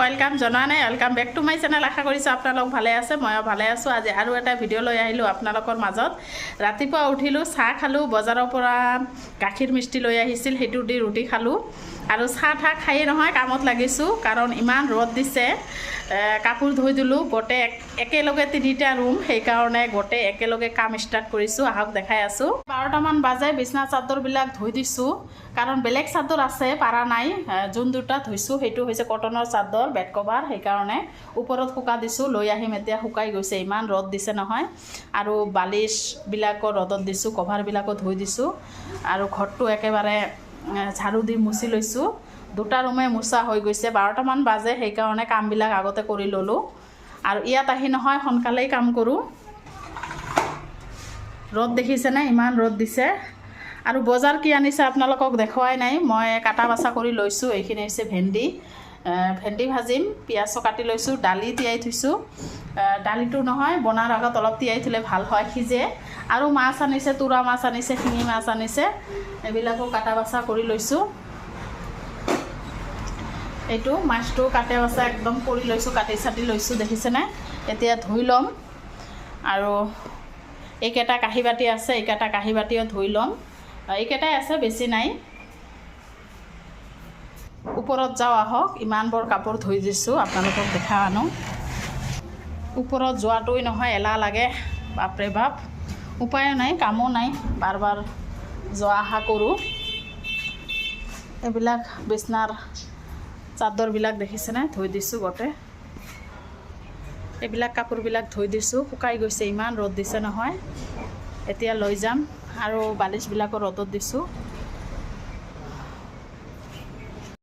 Welcome জনা নাই welcome back to my channel আশা কৰিছোঁ আপোনালোক ভালে আছে ময়ো ভালে আছোঁ আজি আৰু এটা ভিডিঅ' লৈ আহিলোঁ আপোনালোকৰ মাজত ৰাতিপুৱা উঠিলোঁ চাহ খালোঁ বজাৰৰ পৰা গাখীৰ মিষ্টি লৈ আহিছিল সেইটো দি ৰুটি খালোঁ আৰু চাহ ঠাহ খাই নহয় কামত লাগিছোঁ কাৰণ ইমান ৰ'দ দিছে কাপোৰ ধুই দিলোঁ গোটে একেলগে তিনিটা ৰুম সেইকাৰণে গোটে একেলগে কাম ষ্টাৰ্ট কৰিছোঁ আহক দেখাই আছোঁ 12টামান বাজে বিছনা চাদৰবিলাক ধুই দিছোঁ কাৰণ বেলেগ চাদৰ আছে পাৰা নাই যোন দুটা ধুইছোঁ সেইটো হৈছে কটনৰ চাদৰ বেড কভাৰ সেইকাৰণে ওপৰত শুকা দিছোঁ লৈ আহিম এতিয়া শুকাই গৈছে ইমান ৰ'দ দিছে নহয় আৰু বালিশবিলাকো ৰ'দত দিছোঁ কভাৰবিলাকো ধুই দিছোঁ আৰু ঘৰটো একেবাৰে ঝাড়ু দি মুচি লৈছোঁ দুটা ৰুমে মুচা হৈ গৈছে 12টামান বাজে সেইকাৰণে কামবিলাক আগতে কৰি ল'লোঁ আৰু ইয়াত আহি নহয় সোনকালেই কাম কৰোঁ ৰ'দ দেখিছেনে ইমান ৰ'দ দিছে আৰু বজাৰ কি আনিছে আপোনালোকক দেখুৱাই নাই মই কাটা বাছা কৰি লৈছোঁ এইখিনি হৈছে ভেন্দি ভাজিম পিঁয়াজো কাটি লৈছোঁ দালি তিয়াই থৈছোঁ দালিটো নহয় বনাৰ আগত অলপ তিয়াই থ'লে ভাল হয় সিজে আৰু মাছ আনিছে তোৰা মাছ আনিছে শিঙি মাছ আনিছে এইবিলাকো কাটা বাছা কৰি লৈছোঁ এইটো মাছটো কাটে বাছা একদম কৰি লৈছোঁ কাটি চাটি লৈছোঁ দেখিছেনে এতিয়া ধুই ল'ম আৰু এইকেইটা কাঁহী বাতি আছে এইকেইটা কাঁহী বাতিও ধুই ল'ম এইকেইটাই আছে বেছি নাই ওপৰত যাওঁ আহক ইমানবোৰ কাপোৰ ধুই দিছোঁ আপোনালোকক দেখা আনো ওপৰত যোৱাটোই নহয় এলাহ লাগে বাপৰে বাপ উপায়ো নাই কামো নাই বাৰ বাৰ যোৱা অহা কৰোঁ এইবিলাক বিছনাৰ চাদৰবিলাক দেখিছেনে ধুই দিছোঁ গোটে এইবিলাক কাপোৰবিলাক ধুই দিছোঁ শুকাই গৈছে ইমান ৰ'দ দিছে নহয় এতিয়া লৈ যাম আৰু বালিশবিলাকো ৰ'দত দিছোঁ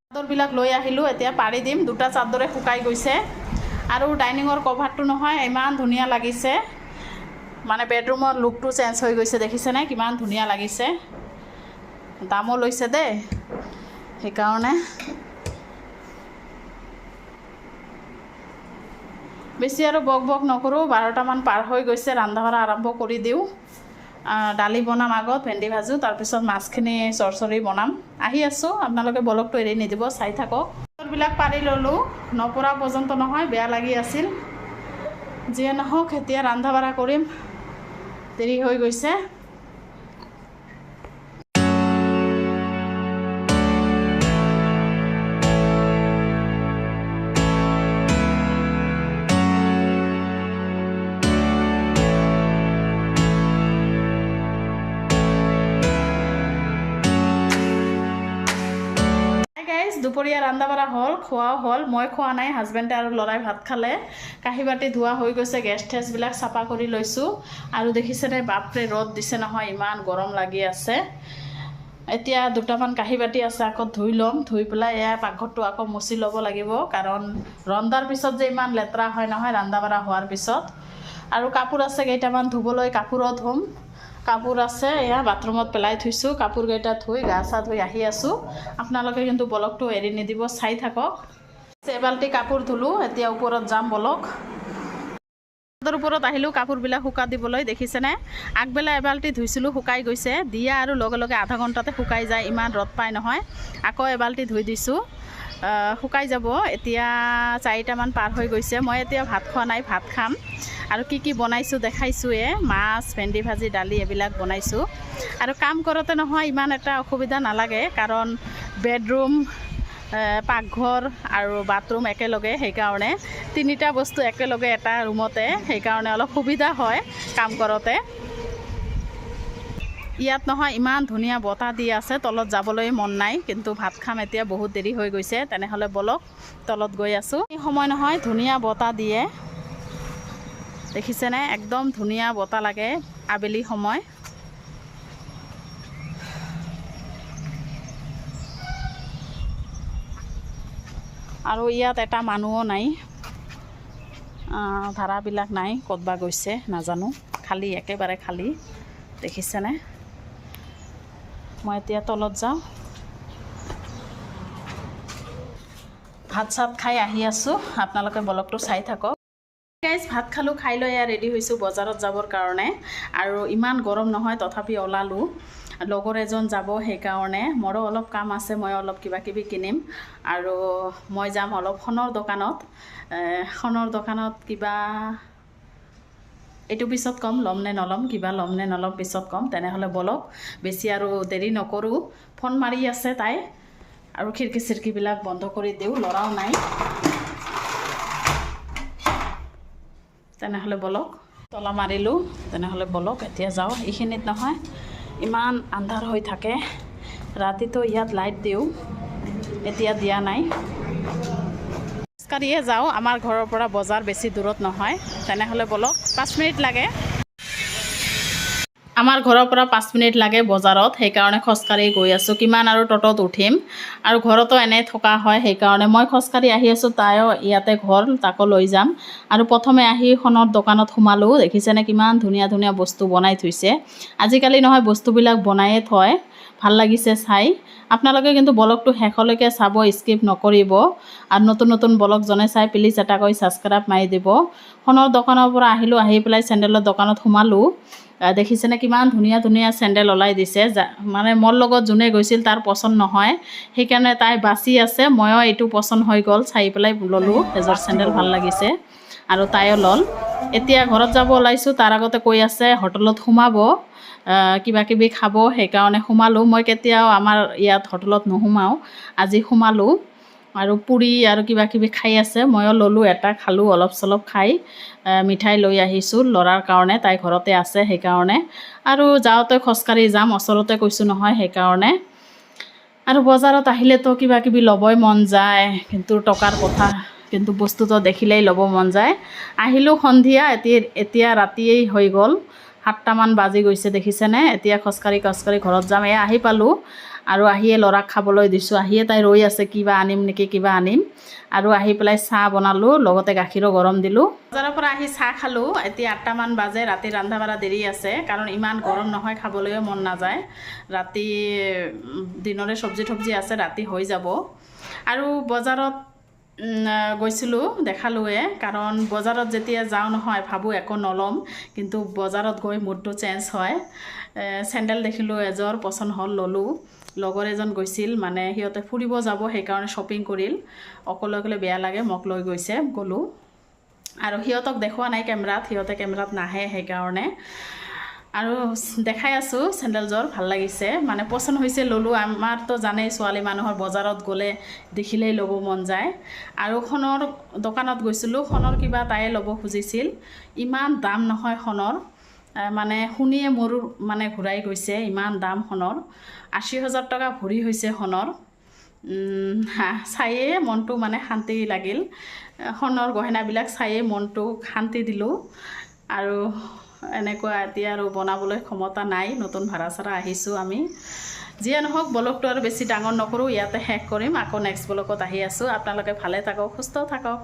চাদৰবিলাক লৈ আহিলোঁ এতিয়া পাৰি দিম দুটা চাদৰে শুকাই গৈছে আৰু ডাইনিঙৰ কভাৰটো নহয় ইমান ধুনীয়া লাগিছে মানে বেডৰুমৰ লুকটো চেঞ্জ হৈ গৈছে দেখিছেনে কিমান ধুনীয়া লাগিছে দামো লৈছে দেই সেইকাৰণে বেছি আৰু বক বক নকৰোঁ 12টামান পাৰ হৈ গৈছে ৰন্ধা বঢ়া আৰম্ভ কৰি দিওঁ দালি বনাম আগত ভেন্দি ভাজোঁ তাৰপিছত মাছখিনি চৰচৰি বনাম আহি আছোঁ আপোনালোকে ব্লগটো এৰি নিদিব চাই থাকক চাদৰবিলাক পাৰি ল'লোঁ নপৰা পৰ্যন্ত নহয় বেয়া লাগি আছিল যিয়ে নহওক এতিয়া ৰন্ধা বঢ়া কৰিম দেৰি হৈ গৈছে দুপৰীয়া ৰন্ধা বঢ়া হ'ল খোৱাও হ'ল মই খোৱা নাই হাজবেণ্ডে আৰু ল'ৰাই ভাত খালে কাঁহী বাতি ধোৱা হৈ গৈছে গেছ ঠেছবিলাক চাফা কৰি লৈছোঁ আৰু দেখিছেনে বাপৰে ৰ'দ দিছে নহয় ইমান গৰম লাগি আছে এতিয়া দুটামান কাঁহী বাতি আছে আকৌ ধুই ল'ম ধুই পেলাই এয়া পাকঘৰটো আকৌ মুচি ল'ব লাগিব কাৰণ ৰন্ধাৰ পিছত যে ইমান লেতেৰা হয় নহয় ৰন্ধা বঢ়া হোৱাৰ পিছত আৰু কাপোৰ আছে কেইটামান ধুবলৈ কাপোৰো ধুম কাপোৰ আছে এয়া বাথৰুমত পেলাই থৈছোঁ কাপোৰকেইটা ধুই গা চা ধুই আহি আছোঁ আপোনালোকে কিন্তু ব্লগটো এৰি নিদিব চাই থাকক এবাল্টি কাপোৰ ধুলোঁ এতিয়া ওপৰত যাম ব্লগ চাদৰ ওপৰত আহিলোঁ কাপোৰবিলাক শুকা দিবলৈ দেখিছেনে আগবেলা এবাল্টি ধুইছিলোঁ শুকাই গৈছে দিয়া আৰু লগে লগে আধা ঘণ্টাতে শুকাই যায় ইমান ৰ'দ পায় নহয় আকৌ এবাল্টি ধুই দিছোঁ শুকাই যাব এতিয়া 4টামান পাৰ হৈ গৈছে মই এতিয়া ভাত খোৱা নাই ভাত খাম আৰু কি বনাইছোঁ দেখাইছোঁৱে মাছ ভেন্দি ভাজি দালি এইবিলাক বনাইছোঁ আৰু কাম কৰোঁতে নহয় ইমান এটা অসুবিধা নালাগে কাৰণ বেডৰুম পাকঘৰ আৰু বাথৰুম একেলগে সেইকাৰণে তিনিটা বস্তু একেলগে এটা ৰুমতে সেইকাৰণে অলপ সুবিধা হয় কাম কৰোঁতে ইয়াত নহয় ইমান ধুনীয়া বতাহ দি আছে তলত যাবলৈ মন নাই কিন্তু ভাত খাম এতিয়া বহুত দেৰি হৈ গৈছে তেনেহ'লে বলক তলত গৈ আছোঁ এই সময় নহয় ধুনীয়া বতাহ দিয়ে দেখিছেনে একদম ধুনীয়া বতাহ লাগে আবেলি সময় আৰু ইয়াত এটা মানুহো নাই ভাড়াবিলাক নাই ক'তবা গৈছে নাজানো খালী একেবাৰে খালী দেখিছেনে মই এতিয়া তলত যাওঁ ভাত চাত খাই আহি আছোঁ আপোনালোকে ব্লগটো চাই থাকক গাইজ ভাত খালোঁ খাই লৈ ৰেডি হৈছোঁ বজাৰত যাবৰ কাৰণে আৰু ইমান গৰম নহয় তথাপি ওলালোঁ লগৰ এজন যাব, সেইকাৰণে মোৰো অলপ কাম আছে, মই অলপ কিবা কিবি কিনিম আৰু মই যাম অলপ সোণৰ দোকানত কিবা এইটো পিছত ক'ম, ল'ম নে নল'ম, কিবা ল'ম নে নল'ম পিছত ক'ম। তেনেহ'লে বলক, বেছি আৰু দেৰি নকৰোঁ। ফোন মাৰি আছে তাই, আৰু খিৰিকী চিৰিকীবিলাক বন্ধ কৰি দিওঁ, ল'ৰাও নাই। তেনেহ'লে বলক, তলা মাৰিলোঁ। তেনেহ'লে বলক এতিয়া যাওঁ। এইখিনিত নহয় ইমান আন্ধাৰ হৈ থাকে, ৰাতিটো ইয়াত লাইট দিওঁ, এতিয়া দিয়া নাই। খোজকাঢ়িয়ে যাওঁ, আমাৰ ঘৰৰ পৰা বজাৰ বেছি দূৰত নহয়। তেনেহ'লে বলক, 5 মিনিট লাগে। আমাৰ ঘৰৰ পৰা 5 মিনিট লাগে বজাৰত, সেইকাৰণে খোজকাঢ়ি গৈ আছোঁ। কিমান আৰু ট'টত উঠিম, আৰু ঘৰতো এনেই থকা হয়, সেইকাৰণে মই খোজকাঢ়ি আহি আছোঁ। তাইও ইয়াতে ঘৰ, তাকো লৈ যাম। আৰু প্ৰথমে আহি সোণৰ দোকানত সোমালোঁ। দেখিছেনে কিমান ধুনীয়া ধুনীয়া বস্তু বনাই থৈছে। আজিকালি নহয় বস্তুবিলাক বনায়ে থয়, ভাল লাগিছে চাই। আপোনালোকে কিন্তু ব্লগটো শেষলৈকে চাব, স্কিপ নকৰিব। আৰু নতুন নতুন ব্লগ জনে চাই প্লিজ এটা কৰি ছাবস্ক্ৰাইব মাৰি দিব। সোণৰ দোকানৰ পৰা আহিলোঁ, আহি পেলাই চেণ্ডেলৰ দোকানত সোমালোঁ। দেখিছেনে কিমান ধুনীয়া ধুনীয়া চেণ্ডেল ওলাই দিছে। মানে মোৰ লগত যোনে গৈছিল তাৰ পচন্দ নহয়, সেইকাৰণে তাই বাচি আছে। ময়ো এইটো পচন্দ হৈ গ'ল, চাই পেলাই ল'লোঁ। এযোৰ চেণ্ডেল ভাল লাগিছে আৰু তাইও ল'ল। এতিয়া ঘৰত যাব ওলাইছোঁ, তাৰ আগতে কৈ আছে হোটেলত সোমাব, কিবা কিবি খাব, সেইকাৰণে সোমালোঁ। মই কেতিয়াও আমাৰ ইয়াত হোটেলত নোসোমাওঁ, আজি সোমালোঁ। আৰু পুৰি আৰু কিবা কিবি খাই আছে, ময়ো ল'লোঁ এটা, খালোঁ অলপ চলপ খাই। মিঠাই লৈ আহিছোঁ ল'ৰাৰ কাৰণে, তাই ঘৰতে আছে সেইকাৰণে। আৰু যাওঁতে খোজকাঢ়ি যাম, ওচৰতে কৈছোঁ নহয়, সেইকাৰণে। আৰু বজাৰত আহিলেতো কিবা কিবি ল'বই মন যায়, কিন্তু টকাৰ কথা, কিন্তু বস্তুটো দেখিলেই ল'ব মন যায়। আহিলোঁ সন্ধিয়া, এতিয়া ৰাতিয়েই হৈ গ'ল, 7টামান বাজি গৈছে। দেখিছেনে, এতিয়া খোজকাঢ়ি ঘৰত যাম। আহি পালোঁ, আৰু আহিয়ে ল'ৰাক খাবলৈ দিছোঁ। আহিয়ে তাই ৰৈ আছে, কিবা আনিম নেকি, কিবা আনিম। আৰু আহি পেলাই চাহ বনালোঁ, লগতে গাখীৰো গৰম দিলোঁ। বজাৰৰ পৰা আহি চাহ খালোঁ। এতিয়া 8টামান বাজে, ৰাতি ৰন্ধা বঢ়া দেৰি আছে, কাৰণ ইমান গৰম নহয়, খাবলৈও মন নাযায়। ৰাতি দিনৰে চব্জি আছে, ৰাতি হৈ যাব। আৰু বজাৰত গৈছিলোঁ, দেখালোঁৱে, কাৰণ বজাৰত যেতিয়া যাওঁ নহয় ভাবোঁ একো নল'ম, কিন্তু বজাৰত গৈ মুডটো চেঞ্জ হয়। চেণ্ডেল দেখিলোঁ এযোৰ, পচন্দ হ'ল, ল'লোঁ। লগৰ এজন গৈছিল, মানে সিহঁতে ফুৰিব যাব, সেইকাৰণে শ্বপিং কৰিল। অকলে বেয়া লাগে, মোক লৈ গৈছে, গ'লোঁ। আৰু সিহঁতক দেখুওৱা নাই কেমেৰাত, সিহঁতে কেমেৰাত নাহে, সেইকাৰণে। আৰু দেখাই আছোঁ, চেণ্ডেলযোৰ ভাল লাগিছে, মানে পচন্দ হৈছে, ল'লোঁ। আমাৰতো জানেই ছোৱালী মানুহৰ বজাৰত গ'লে দেখিলেই ল'ব মন যায়। আৰু সোণৰ দোকানত গৈছিলোঁ, সোণৰ কিবা তাই ল'ব খুজিছিল। ইমান দাম নহয় সোণৰ, মানে শুনিয়ে মোৰ মানে ঘূৰাই গৈছে, ইমান দাম সোণৰ। 80,000 টকা ভৰি হৈছে সোণৰ। চায়ে মনটো মানে শান্তি লাগিল। সোণৰ গহনাবিলাক চায়ে মনটো শান্তি দিলোঁ। আৰু এনেকুৱা এতিয়া আৰু বনাবলৈ ক্ষমতা নাই, নতুন ভাড়া চাড়া আহিছোঁ আমি। যিয়ে নহওক, ব্লগটো আৰু বেছি ডাঙৰ নকৰোঁ, ইয়াতে শেষ কৰিম। আকৌ নেক্সট ব্লগত আহি আছোঁ। আপোনালোকে ভালে থাকক, সুস্থ থাকক।